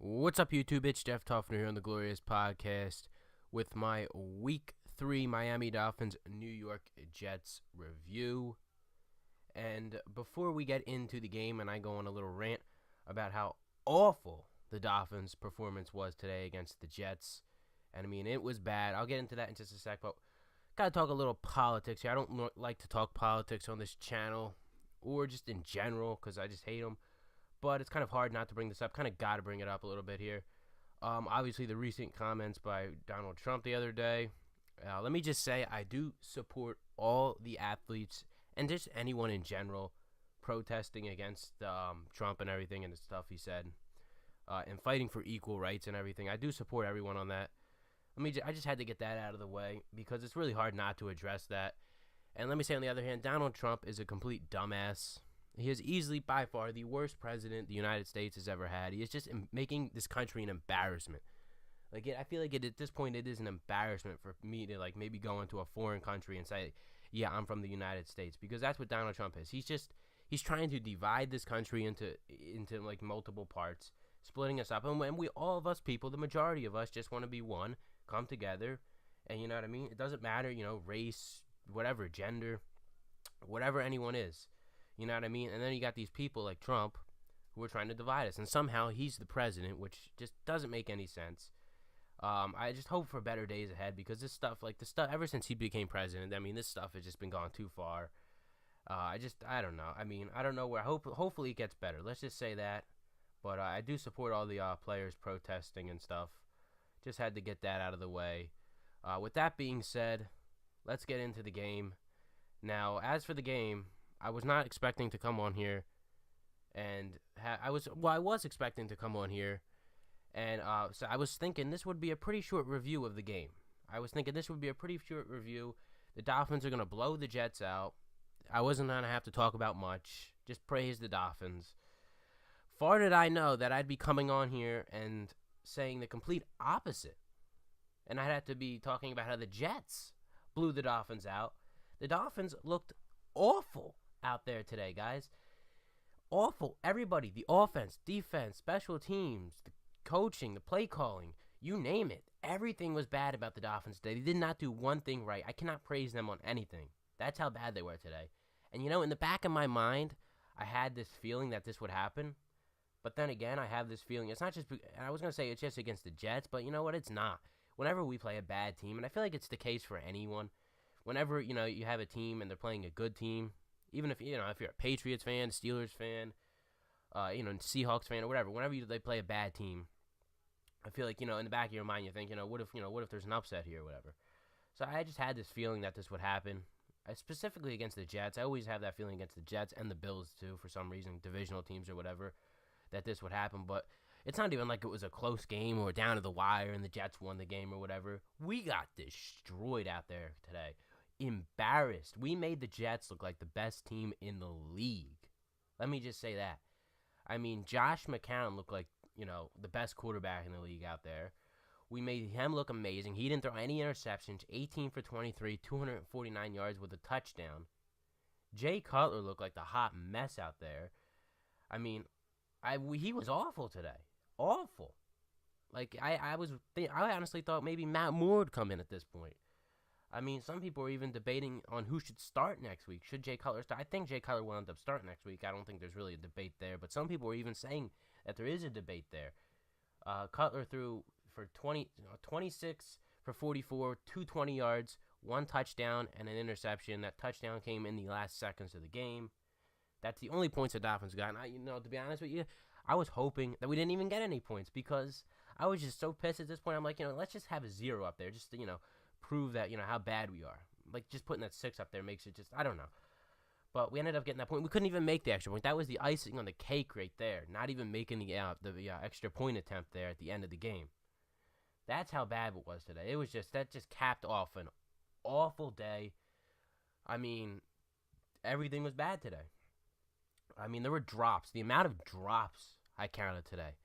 What's up, YouTube? It's Jeff Toffner here on the Glorious Podcast with my Week 3 Miami Dolphins New York Jets review. And before we get into the game and I go on a little rant about how awful the Dolphins' performance was today against the Jets, and I mean, it was bad. I'll get into that in just a sec, but gotta talk a little politics here. I don't like to talk politics on this channel or just in general because I just hate them. But it's kind of hard not to bring this up. Kind of got to bring it up a little bit here. Obviously, the recent comments by Donald Trump the other day. Let me just say I do support all the athletes and just anyone in general protesting against Trump and everything and the stuff he said and fighting for equal rights and everything. I do support everyone on that. I just had to get that out of the way because it's really hard not to address that. And let me say on the other hand, Donald Trump is a complete dumbass. He is easily, by far, the worst president the United States has ever had. He is just making this country an embarrassment. I feel like at this point, it is an embarrassment for me to, maybe go into a foreign country and say, yeah, I'm from the United States. Because that's what Donald Trump is. He's trying to divide this country into multiple parts, splitting us up. And when all of us people, the majority of us, just want to be one, come together. And you know what I mean? It doesn't matter, race, whatever, gender, whatever anyone is. You know what I mean? And then you got these people like Trump who are trying to divide us. And somehow he's the president, which just doesn't make any sense. I just hope for better days ahead because this stuff, ever since he became president, I mean, this stuff has just been gone too far. I don't know. I mean, I don't know where. Hopefully it gets better. Let's just say that. But I do support all the players protesting and stuff. Just had to get that out of the way. With that being said, let's get into the game. Now, as for the game, I was not expecting to come on here, and I was expecting to come on here, and so I was thinking this would be a pretty short review of the game. The Dolphins are going to blow the Jets out. I wasn't going to have to talk about much, just praise the Dolphins. Far did I know that I'd be coming on here and saying the complete opposite, and I'd have to be talking about how the Jets blew the Dolphins out. The Dolphins looked awful out there today, guys. Awful. Everybody, the offense, defense, special teams, the coaching, the play calling, you name it. Everything was bad about the Dolphins today. They did not do one thing right. I cannot praise them on anything. That's how bad they were today. And in the back of my mind, I had this feeling that this would happen. But then again, I have this feeling it's not just, I was going to say it's just against the Jets, but you know what? It's not. Whenever we play a bad team, and I feel like it's the case for anyone, whenever, you have a team and they're playing a good team, even if you're a Patriots fan, Steelers fan, Seahawks fan or whatever, whenever they play a bad team, I feel like, in the back of your mind you think, what if there's an upset here or whatever. So I just had this feeling that this would happen. Specifically against the Jets. I always have that feeling against the Jets and the Bills too, for some reason, divisional teams or whatever, that this would happen. But it's not even like it was a close game or down to the wire and the Jets won the game or whatever. We got destroyed out there today. Embarrassed. We made the Jets look like the best team in the league. Let me just say that. I mean, Josh McCown looked like, the best quarterback in the league out there. We made him look amazing. He didn't throw any interceptions. 18 for 23, 249 yards with a touchdown. Jay Cutler looked like the hot mess out there. I mean, he was awful today. Awful. I honestly thought maybe Matt Moore would come in at this point. I mean, some people are even debating on who should start next week. Should Jay Cutler start? I think Jay Cutler will end up starting next week. I don't think there's really a debate there. But some people are even saying that there is a debate there. Cutler threw for 26 for 44, 220 yards, one touchdown, and an interception. That touchdown came in the last seconds of the game. That's the only points the Dolphins got. And to be honest with you, I was hoping that we didn't even get any points because I was just so pissed at this point. I'm like, let's just have a 0 up there just to, prove that, how bad we are. Just putting that 6 up there makes it just, I don't know. But we ended up getting that point. We couldn't even make the extra point. That was the icing on the cake right there. Not even making the extra point attempt there at the end of the game. That's how bad it was today. That just capped off an awful day. I mean, everything was bad today. I mean, there were drops. The amount of drops I counted today.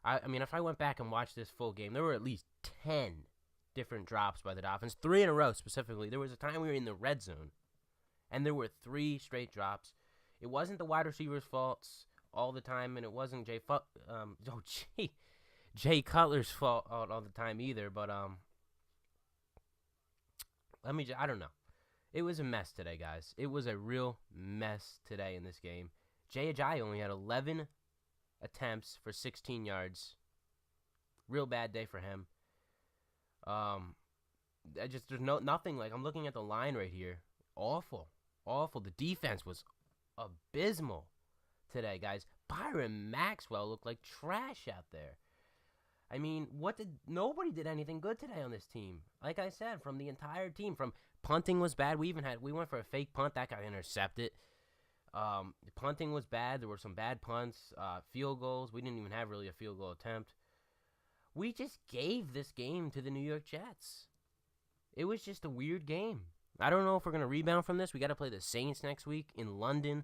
I mean, if I went back and watched this full game, there were at least 10 different drops by the Dolphins. 3 in a row, specifically. There was a time we were in the red zone, and there were 3 straight drops. It wasn't the wide receivers' faults all the time, and it wasn't Jay Cutler's fault all the time either. But I don't know. It was a mess today, guys. It was a real mess today in this game. Jay Ajayi only had 11 attempts for 16 yards. Real bad day for him. There's nothing. Like, I'm looking at the line right here. Awful. The defense was abysmal today, guys. Byron Maxwell looked like trash out there. I mean, nobody did anything good today on this team. Like I said, from the entire team, from punting was bad. We went for a fake punt that got intercepted. Punting was bad. There were some bad punts. Field goals. We didn't even have really a field goal attempt. We just gave this game to the New York Jets. It was just a weird game. I don't know if we're going to rebound from this. We got to play the Saints next week in London.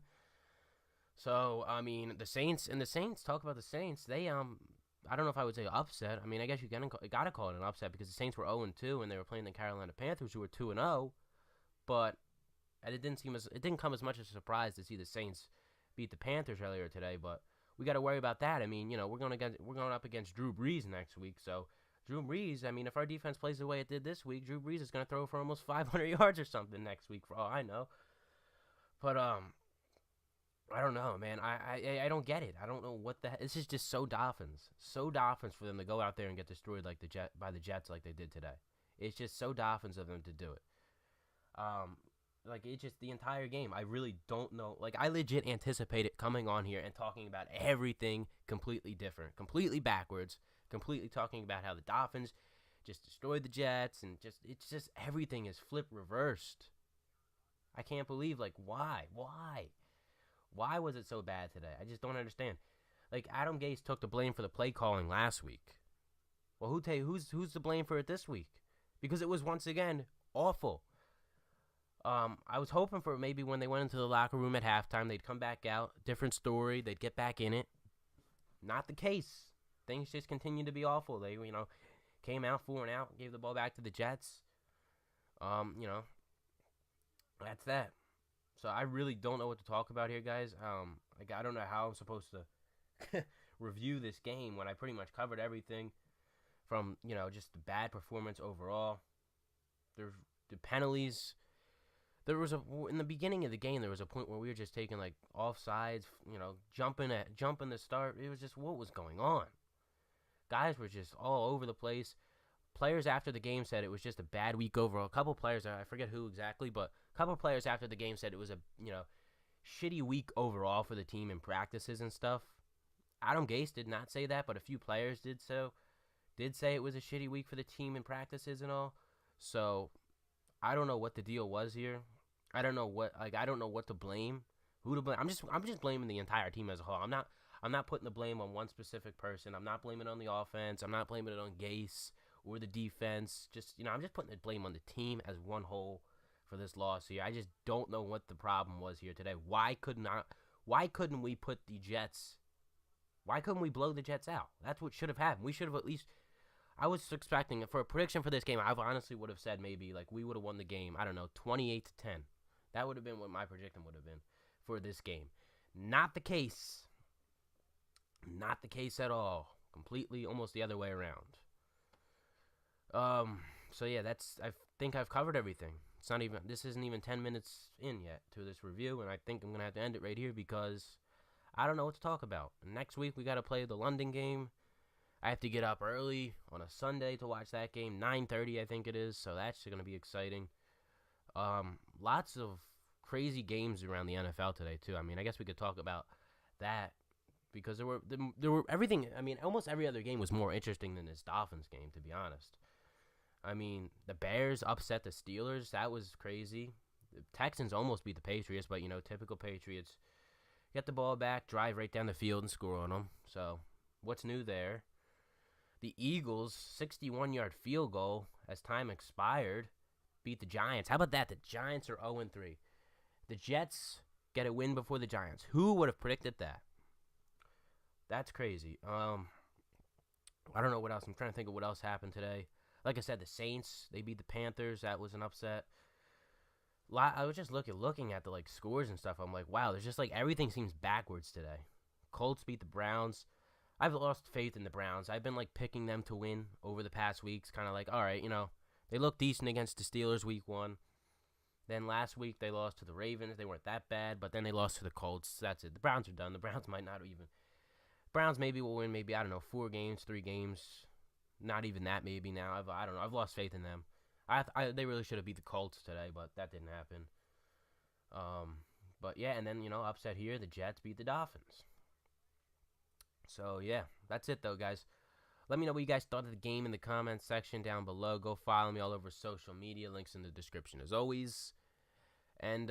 So, I mean, the Saints, talk about the Saints, they, I don't know if I would say upset. I mean, I guess you got to call it an upset because the Saints were 0-2 and they were playing the Carolina Panthers who were 2-0. But it didn't come as much as a surprise to see the Saints beat the Panthers earlier today, but we got to worry about that. I mean, we're going up against Drew Brees next week, so Drew Brees, I mean, if our defense plays the way it did this week, Drew Brees is going to throw for almost 500 yards or something next week, for all I know. But, I don't know, man. I don't get it. I don't know what the heck. This is just so Dolphins. So Dolphins for them to go out there and get destroyed by the Jets like they did today. It's just so Dolphins of them to do it. It's just the entire game. I really don't know. Like, I legit anticipated coming on here and talking about everything completely different, completely backwards, completely talking about how the Dolphins just destroyed the Jets and it's just everything is flip reversed. I can't believe, like, why? Why was it so bad today? I just don't understand. Like, Adam Gase took the blame for the play calling last week. Well, who's to blame for it this week? Because it was once again awful. I was hoping for maybe when they went into the locker room at halftime, they'd come back out, different story, they'd get back in it. Not the case. Things just continued to be awful. They, came out 4-out, gave the ball back to the Jets. That's that. So I really don't know what to talk about here, guys. I don't know how I'm supposed to review this game when I pretty much covered everything from, just the bad performance overall. There's the penalties. In the beginning of the game, there was a point where we were just taking, like, offsides, jumping to start. It was just, what was going on? Guys were just all over the place. Players after the game said it was just a bad week overall. A couple players, I forget who exactly, but a couple players after the game said it was a, shitty week overall for the team in practices and stuff. Adam Gase did not say that, but a few players did say it was a shitty week for the team in practices and all. So I don't know what the deal was here. I don't know what to blame. Who to blame? I'm just blaming the entire team as a whole. I'm not putting the blame on one specific person. I'm not blaming it on the offense. I'm not blaming it on Gase or the defense. I'm just putting the blame on the team as one whole for this loss here. I just don't know what the problem was here today. Why couldn't we put the Jets? Why couldn't we blow the Jets out? That's what should have happened. We should have at least. I was expecting for a prediction for this game. I honestly would have said maybe like we would have won the game. I don't know, 28-10. That would have been what my prediction would have been for this game. Not the case. Not the case at all. Completely, almost the other way around. So yeah, I think I've covered everything. This isn't even 10 minutes in yet to this review, and I think I'm gonna have to end it right here because I don't know what to talk about. Next week we got to play the London game. I have to get up early on a Sunday to watch that game, 9:30 I think it is, so that's going to be exciting. Lots of crazy games around the NFL today too. I mean, I guess we could talk about that because there were everything. I mean, almost every other game was more interesting than this Dolphins game, to be honest. I mean, the Bears upset the Steelers. That was crazy. The Texans almost beat the Patriots, but typical Patriots. Get the ball back, drive right down the field, and score on them. So, what's new there? The Eagles, 61-yard field goal as time expired, beat the Giants. How about that? The Giants are 0-3. The Jets get a win before the Giants. Who would have predicted that? That's crazy. I don't know what else. I'm trying to think of what else happened today. Like I said, the Saints, they beat the Panthers. That was an upset. I was just looking at the scores and stuff. I'm like, wow, there's just everything seems backwards today. Colts beat the Browns. I've lost faith in the Browns. I've been like picking them to win over the past weeks, kind of like, all right, they look decent against the Steelers week 1. Then last week they lost to the Ravens. They weren't that bad, but then they lost to the Colts. That's it. The Browns are done. The Browns might not even. Browns maybe will win. Maybe I don't know 4 games, 3 games. Not even that. Maybe now. I don't know. I've lost faith in them. They really should have beat the Colts today, but that didn't happen. But yeah, and then upset here. The Jets beat the Dolphins. So yeah, that's it though, guys. Let me know what you guys thought of the game in the comments section down below. Go follow me all over social media. Links in the description as always. And,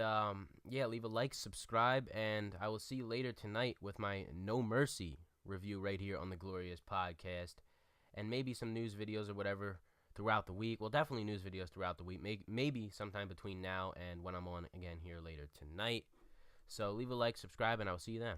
yeah, leave a like, subscribe, and I will see you later tonight with my No Mercy review right here on the Glorious Podcast. And maybe some news videos or whatever throughout the week. Well, definitely news videos throughout the week. Maybe sometime between now and when I'm on again here later tonight. So leave a like, subscribe, and I will see you then.